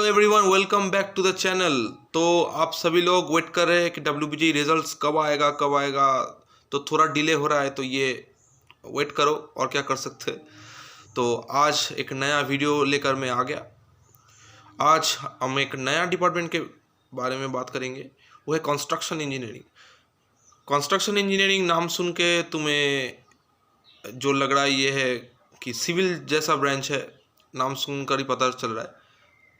Everyone, welcome back to the channel. तो आप सभी लोग वेट कर रहे हैं कि WBG रिजल्ट्स कब आएगा। तो थोड़ा डिले हो रहा है, तो ये वेट करो और क्या कर सकते हैं। तो आज एक नया वीडियो लेकर मैं आ गया। आज हम एक नया डिपार्टमेंट के बारे में बात करेंगे, वो है कंस्ट्रक्शन इंजीनियरिंग। कंस्ट्रक्शन इंजीनियरिंग नाम सुन के तुम्हें जो लग रहा है ये है कि सिविल जैसा ब्रांच है, नाम सुनकर ही पता चल रहा है।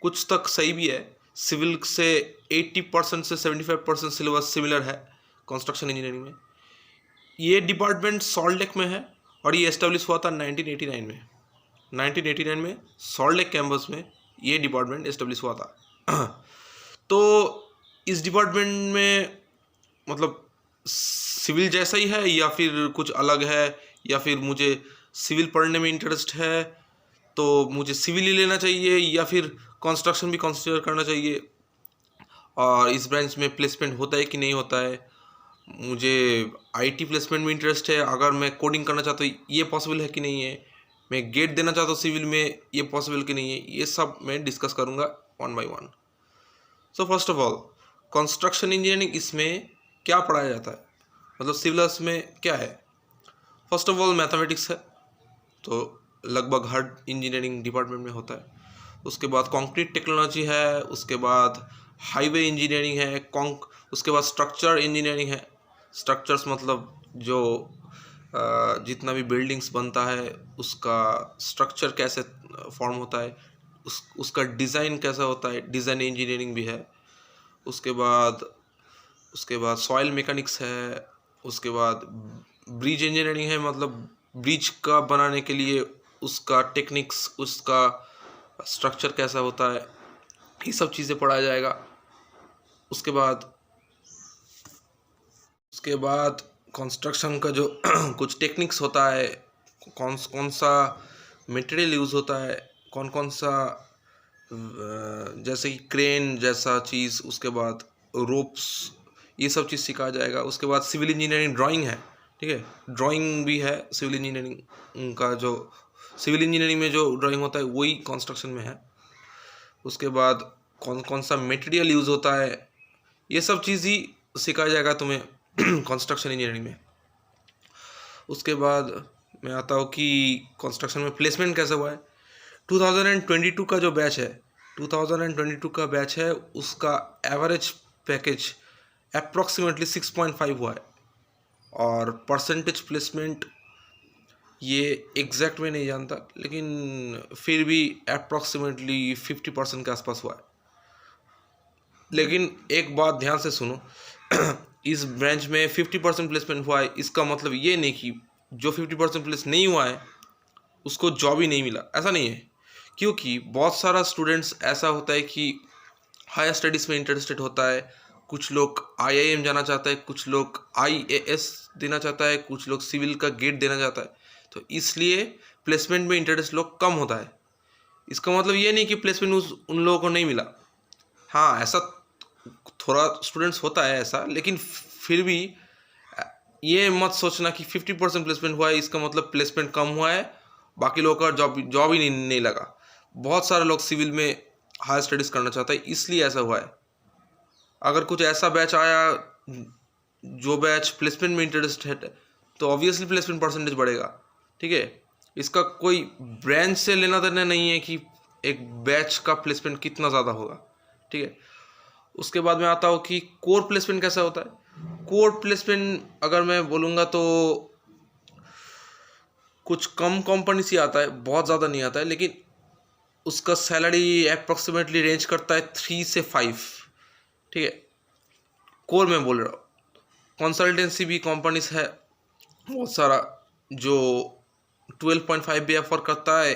कुछ तक सही भी है। सिविल से 80% से 75% सिलेबस सिमिलर है कंस्ट्रक्शन इंजीनियरिंग में। ये डिपार्टमेंट सॉल्ट लेक में है और ये एस्टेब्लिश हुआ था 1989 में। 1989 में सॉल्ट लेक कैंपस में ये डिपार्टमेंट एस्टेब्लिश हुआ था। तो इस डिपार्टमेंट में मतलब सिविल जैसा ही है या फिर कुछ अलग है, या फिर मुझे सिविल पढ़ने में इंटरेस्ट है तो मुझे सिविल ही लेना चाहिए, या फिर कंस्ट्रक्शन भी कंसिडर करना चाहिए, और इस ब्रांच में प्लेसमेंट होता है कि नहीं होता है। मुझे IT प्लेसमेंट में इंटरेस्ट है, अगर मैं कोडिंग करना चाहता हूँ ये पॉसिबल है कि नहीं है। मैं गेट देना चाहता हूँ सिविल में, ये पॉसिबल कि नहीं है। ये सब मैं डिस्कस करूँगा one by one. So first of all, construction engineering इसमें क्या पढ़ाया जाता है, मतलब सिविल्स में क्या है। फर्स्ट ऑफ ऑल मैथमेटिक्स है, तो लगभग हर इंजीनियरिंग डिपार्टमेंट में होता है। उसके बाद कंक्रीट टेक्नोलॉजी है, उसके बाद हाईवे इंजीनियरिंग है, उसके बाद स्ट्रक्चर इंजीनियरिंग है। स्ट्रक्चर्स मतलब जो जितना भी बिल्डिंग्स बनता है उसका स्ट्रक्चर कैसे फॉर्म होता है, उसका डिज़ाइन कैसा होता है, डिज़ाइन इंजीनियरिंग भी है। उसके बाद सॉइल मैकेनिक्स है। उसके बाद ब्रिज इंजीनियरिंग है, मतलब ब्रिज का बनाने के लिए उसका टेक्निक्स, उसका स्ट्रक्चर कैसा होता है, ये सब चीज़ें पढ़ाया जाएगा। उसके बाद कंस्ट्रक्शन का जो कुछ टेक्निक्स होता है, कौन सा मटेरियल यूज़ होता है, कौन सा जैसे कि क्रेन जैसा चीज़, उसके बाद रोप्स, ये सब चीज़ सिखाया जाएगा। उसके बाद सिविल इंजीनियरिंग ड्राइंग है, ठीक है, ड्राइंग भी है सिविल इंजीनियरिंग का। जो सिविल इंजीनियरिंग में जो ड्राइंग होता है वही कंस्ट्रक्शन में है। उसके बाद कौन सा मटेरियल यूज़ होता है, ये सब चीज़ ही सिखाया जाएगा तुम्हें कंस्ट्रक्शन इंजीनियरिंग में। उसके बाद मैं आता हूँ कि कंस्ट्रक्शन में प्लेसमेंट कैसा हुआ है। 2022 का जो बैच है, 2022 का बैच है, उसका एवरेज पैकेज अप्रॉक्सीमेटली 6.5 हुआ है। और परसेंटेज प्लेसमेंट ये एग्जैक्ट में नहीं जानता, लेकिन फिर भी अप्रॉक्सीमेटली 50% के आसपास हुआ है। लेकिन एक बात ध्यान से सुनो, इस ब्रांच में 50% प्लेसमेंट हुआ है, इसका मतलब ये नहीं कि जो 50% प्लेस नहीं हुआ है उसको जॉब ही नहीं मिला, ऐसा नहीं है। क्योंकि बहुत सारा स्टूडेंट्स ऐसा होता है कि हायर स्टडीज़ में इंटरेस्टेड होता है। कुछ लोग IIM जाना चाहता है, कुछ लोग IAS देना चाहता है, कुछ लोग सिविल का गेट देना चाहता है। तो इसलिए प्लेसमेंट में इंटरेस्ट लोग कम होता है। इसका मतलब ये नहीं कि प्लेसमेंट उन लोगों को नहीं मिला। हाँ, ऐसा थोड़ा स्टूडेंट्स होता है ऐसा, लेकिन फिर भी ये मत सोचना कि 50% प्लेसमेंट हुआ है इसका मतलब प्लेसमेंट कम हुआ है, बाकी लोगों का जॉब ही नहीं लगा। बहुत सारे लोग सिविल में हायर स्टडीज़ करना चाहते हैं, इसलिए ऐसा हुआ है। अगर कुछ ऐसा बैच आया जो बैच प्लेसमेंट में इंटरेस्ट है तो ऑब्वियसली प्लेसमेंट परसेंटेज बढ़ेगा, ठीक है। इसका कोई ब्रांच से लेना देना नहीं है कि एक बैच का प्लेसमेंट कितना ज़्यादा होगा, ठीक है। उसके बाद में आता हूँ कि कोर प्लेसमेंट कैसा होता है। कोर प्लेसमेंट अगर मैं बोलूँगा तो कुछ कम कंपनी से आता है, बहुत ज़्यादा नहीं आता है, लेकिन उसका सैलरी अप्रॉक्सीमेटली रेंज करता है 3 से 5, ठीक है। कोर में बोल रहा हूँ। कंसल्टेंसी भी कंपनीज है बहुत सारा जो 12.5 भी ऑफर करता है,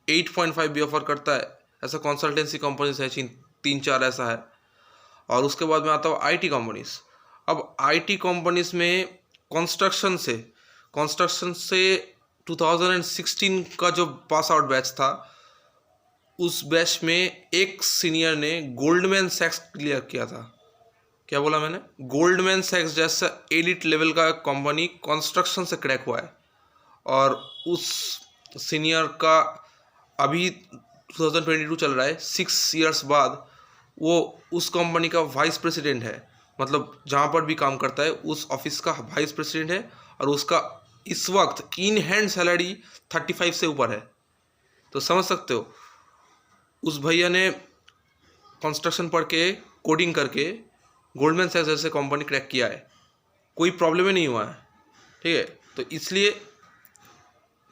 8.5 भी ऑफर करता है। ऐसा कंसल्टेंसी कंपनीज है 3-4 ऐसा है। और उसके बाद में आता हूँ IT कंपनीज। अब IT कंपनीज में कंस्ट्रक्शन से 2016 का जो पास आउट बैच था, उस बैच में एक सीनियर ने गोल्डमैन सैक्स क्लियर किया था। क्या बोला मैंने? गोल्डमैन सैक्स जैसा एलिट लेवल का कंपनी कंस्ट्रक्शन से क्रैक हुआ है। और उस सीनियर का अभी 2022 चल रहा है, 6 ईयर्स बाद वो उस कंपनी का वाइस प्रेसिडेंट है, मतलब जहाँ पर भी काम करता है उस ऑफिस का वाइस प्रेसिडेंट है, और उसका इस वक्त इन हैंड सैलरी 35 से ऊपर है। तो समझ सकते हो, उस भैया ने कंस्ट्रक्शन पढ़ के कोडिंग करके गोल्डमैन सैक्स जैसे कंपनी क्रैक किया है, कोई प्रॉब्लम ही नहीं हुआ है। ठीक है, तो इसलिए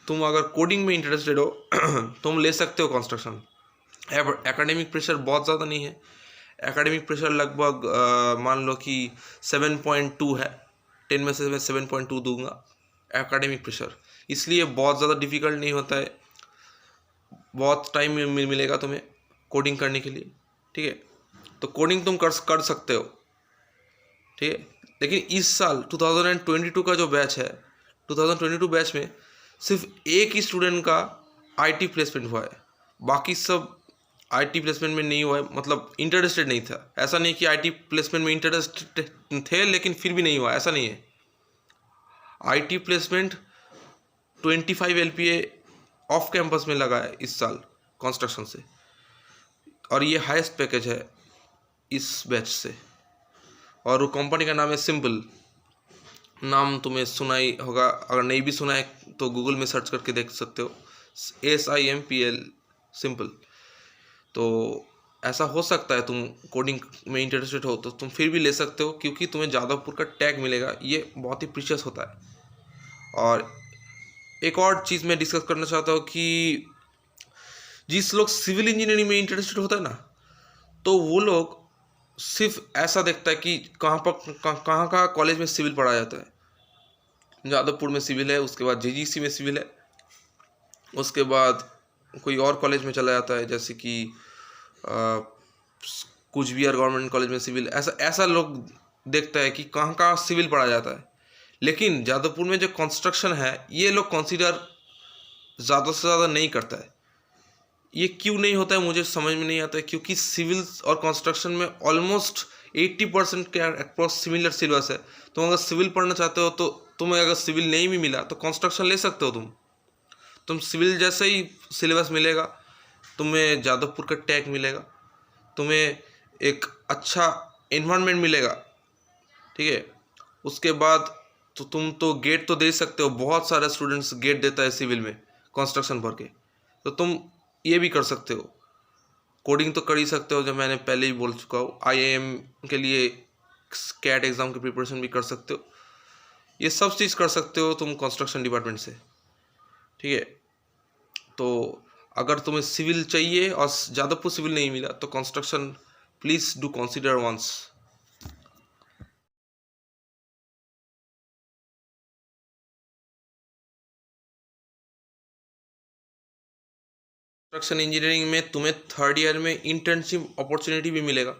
तुम अगर कोडिंग में इंटरेस्टेड हो तुम ले सकते हो कंस्ट्रक्शन। एकेडमिक प्रेशर बहुत ज़्यादा नहीं है, एकेडमिक प्रेशर लगभग मान लो कि 7.2 है, 10 में से मैं 7.2 दूंगा एकेडमिक प्रेशर, इसलिए बहुत ज़्यादा डिफ़िकल्ट नहीं होता है, बहुत टाइम मिलेगा तुम्हें कोडिंग करने के लिए। ठीक है, तो कोडिंग तुम कर सकते हो। ठीक है, लेकिन इस साल 2022 का जो बैच है, 2022 बैच में सिर्फ एक ही स्टूडेंट का आईटी प्लेसमेंट हुआ है, बाकी सब आईटी प्लेसमेंट में नहीं हुआ है, मतलब इंटरेस्टेड नहीं था। ऐसा नहीं कि आईटी प्लेसमेंट में इंटरेस्टेड थे लेकिन फिर भी नहीं हुआ, ऐसा नहीं है। IT placement 25 LPA off campus में लगा है इस साल कंस्ट्रक्शन से, और ये हाईएस्ट पैकेज है इस बैच से, और वो कंपनी का नाम है सिंपल। नाम तुम्हें सुना ही होगा, अगर नहीं भी सुना है तो गूगल में सर्च करके देख सकते हो, SIMPL सिंपल। तो ऐसा हो सकता है तुम कोडिंग में इंटरेस्टेड हो तो तुम फिर भी ले सकते हो, क्योंकि तुम्हें जादवपुर का टैग मिलेगा, ये बहुत ही प्रीशियस होता है। और एक और चीज़ मैं डिस्कस करना चाहता हूँ कि जिस लोग सिविल इंजीनियरिंग में इंटरेस्टेड होता है ना, तो वो लोग सिर्फ ऐसा देखता है कि कहाँ कॉलेज में सिविल पढ़ाया जाता है। जादवपुर में सिविल है, उसके बाद JGC में सिविल है, उसके बाद कोई और कॉलेज में चला जाता है, जैसे कि कुचबिहार गवर्नमेंट कॉलेज में सिविल, ऐसा लोग देखता है कि कहाँ सिविल पढ़ाया जाता है। लेकिन जादवपुर में जो कंस्ट्रक्शन है ये लोग कंसीडर ज़्यादा से ज़्यादा नहीं करता है। ये क्यों नहीं होता है मुझे समझ में नहीं आता है, क्योंकि सिविल और कंस्ट्रक्शन में ऑलमोस्ट 80% के अप्रॉक्स सिमिलर सिलेबस है। तुम अगर सिविल पढ़ना चाहते हो तो तुम्हें अगर सिविल नहीं भी मिला तो कंस्ट्रक्शन ले सकते हो तुम सिविल जैसे ही सिलेबस मिलेगा, तुम्हें जादवपुर का टैग मिलेगा, तुम्हें एक अच्छा एनवायरनमेंट मिलेगा। ठीक है, उसके बाद तो तुम तो गेट तो दे सकते हो, बहुत सारे स्टूडेंट्स गेट देता है सिविल में कंस्ट्रक्शन पढ़ के, तो तुम ये भी कर सकते हो। कोडिंग तो कर ही सकते हो, जो मैंने पहले ही बोल चुका हूँ। IIM के लिए कैट एग्ज़ाम की प्रिपरेशन भी कर सकते हो, ये सब चीज़ कर सकते हो तुम कंस्ट्रक्शन डिपार्टमेंट से। ठीक है, तो अगर तुम्हें सिविल चाहिए और जादवपुर सिविल नहीं मिला तो construction please do consider once. Construction engineering में तुम्हें 3rd ईयर में इंटर्नशिप अपॉर्चुनिटी भी मिलेगा।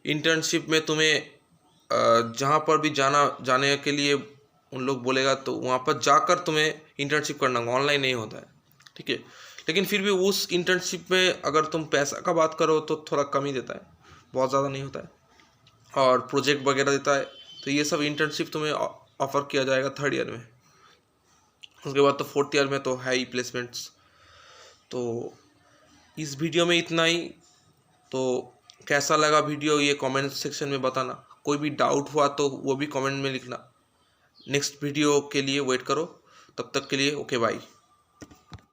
इंटर्नशिप में तुम्हें जहाँ पर भी जाने के लिए उन लोग बोलेगा तो वहाँ पर जाकर तुम्हें इंटर्नशिप करना, ऑनलाइन नहीं होता है। ठीक है, लेकिन फिर भी उस इंटर्नशिप में अगर तुम पैसा का बात करो तो थोड़ा कम ही देता है, बहुत ज़्यादा नहीं होता है, और प्रोजेक्ट वगैरह देता है। तो ये सब इंटर्नशिप तुम्हें ऑफर किया जाएगा 3rd ईयर में। उसके बाद तो 4th ईयर में तो है ही प्लेसमेंट्स। तो इस वीडियो में इतना ही। तो कैसा लगा वीडियो ये कमेंट सेक्शन में बताना, कोई भी डाउट हुआ तो वो भी कमेंट में लिखना। नेक्स्ट वीडियो के लिए वेट करो, तब तक के लिए ओके बाय।